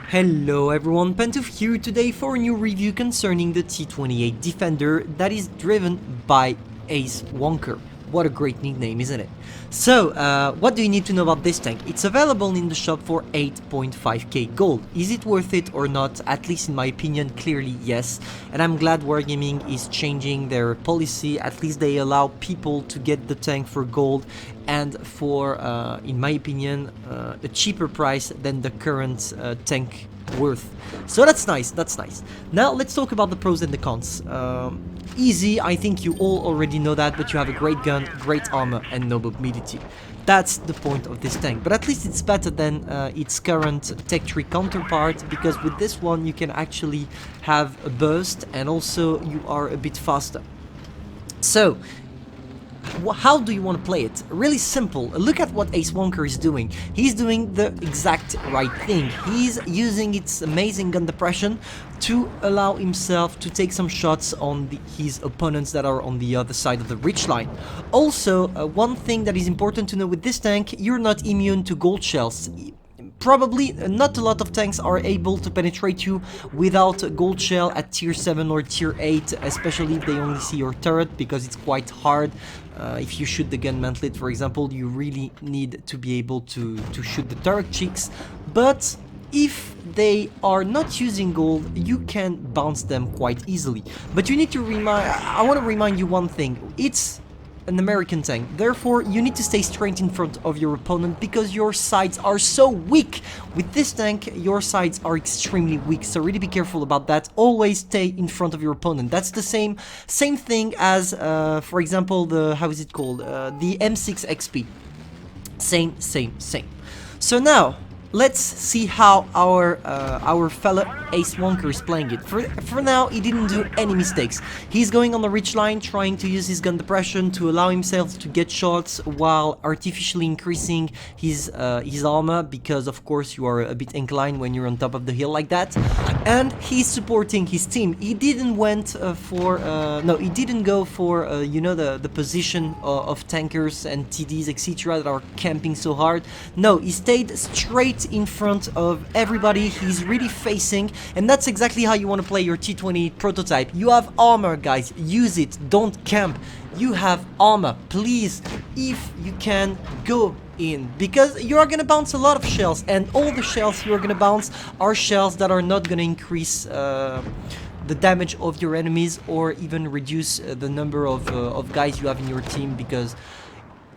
Hello everyone, Pantoufleee here today for a new review concerning the T28 Defender that is driven by Ace Wonker. What a great nickname, isn't it? So, what do you need to know about this tank? It's available in the shop for 8.5k gold. Is it worth it or not? At least in my opinion, clearly yes. And I'm glad Wargaming is changing their policy. At least they allow people to get the tank for gold and for, in my opinion, a cheaper price than the current tank worth. So that's nice, that's nice. Now let's talk about the pros and the cons. Easy, I think you all already know that, but you have a great gun, great armor and no mobility. That's the point of this tank, but at least it's better than its current Tech 3 counterpart, because with this one you can actually have a burst and also you are a bit faster. So how do you want to play it? Really simple. Look at what Ace Wonker is doing. He's doing the exact right thing. He's using its amazing gun depression to allow himself to take some shots on his opponents that are on the other side of the ridge line. Also, one thing that is important to know with this tank, you're not immune to gold shells. Probably not a lot of tanks are able to penetrate you without a gold shell at tier 7 or tier 8, especially if they only see your turret, because it's quite hard. If you shoot the gun mantlet, for example, you really need to be able to shoot the turret cheeks. But if they are not using gold, you can bounce them quite easily. But you need to I want to remind you one thing. It's an American tank, therefore you need to stay straight in front of your opponent because your sides are so weak. With this tank, your sides are extremely weak, so really be careful about that. Always stay in front of your opponent. That's the same thing as, for example, the, how is it called? The M6 XP. Same. So now, let's see how our fella Ace Wonker is playing it. For now, he didn't do any mistakes. He's going on the ridge line, trying to use his gun depression to allow himself to get shots while artificially increasing his armor, because of course you are a bit inclined when you're on top of the hill like that. And he's supporting his team. He didn't he didn't go for you know, the position of tankers and TDs etc. that are camping so hard. No, he stayed straight in front of everybody. He's really facing, and that's exactly how you want to play your T28 prototype. You have armor, guys, use it, don't camp. You have armor, please, if you can, go in, because you are gonna bounce a lot of shells, and all the shells you are gonna bounce are shells that are not gonna increase the damage of your enemies or even reduce the number of guys you have in your team, because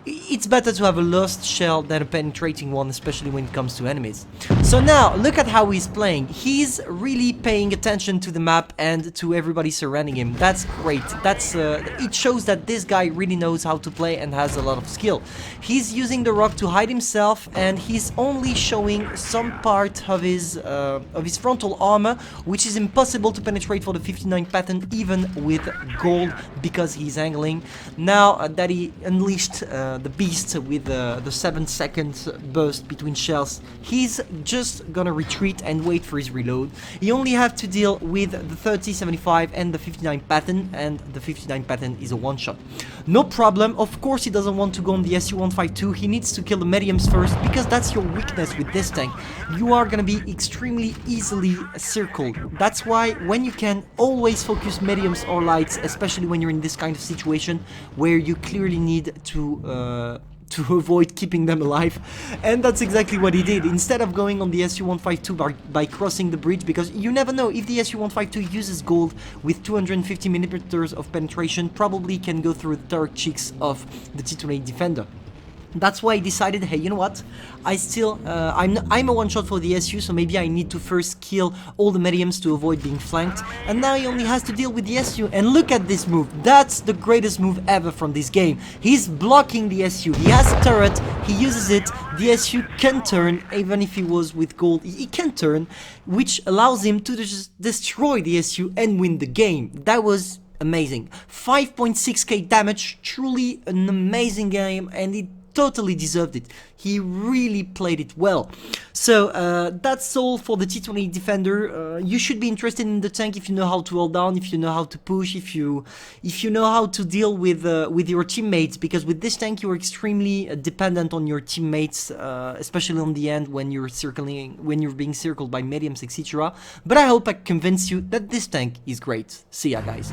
it's better to have a lost shell than a penetrating one, especially when it comes to enemies. So now, look at how he's playing. He's really paying attention to the map and to everybody surrounding him. That's great. It shows that this guy really knows how to play and has a lot of skill. He's using the rock to hide himself, and he's only showing some part of his frontal armor, which is impossible to penetrate for the 59 pattern, even with gold, because he's angling. Now that he unleashed the beast with the 7-second burst between shells, he's just gonna retreat and wait for his reload. He only have to deal with the 30, 75 and the 59 pattern, and the 59 pattern is a one-shot. No problem. Of course he doesn't want to go on the SU-152. He needs to kill the mediums first, because that's your weakness with this tank. You are gonna be extremely easily circled. That's why when you can, always focus mediums or lights, especially when you're in this kind of situation where you clearly need to avoid keeping them alive. And that's exactly what he did. Instead of going on the SU-152 by crossing the bridge, because you never know, if the SU-152 uses gold with 250 millimeters of penetration, probably can go through the turret cheeks of the T28 Defender. That's why I decided, hey, you know what? I'm a one-shot for the SU, so maybe I need to first kill all the mediums to avoid being flanked. And now he only has to deal with the SU. And look at this move. That's the greatest move ever from this game. He's blocking the SU. He has a turret. He uses it. The SU can turn, even if he was with gold. He can turn, which allows him to just destroy the SU and win the game. That was amazing. 5.6k damage. Truly an amazing game, and it totally deserved it. He really played it well. So that's all for the T28 Defender. You should be interested in the tank if you know how to hold down, if you know how to push, if you know how to deal with your teammates, because with this tank you're extremely dependent on your teammates, especially on the end when you're being circled by mediums, etc. But I hope I convinced you that this tank is great. See ya, guys.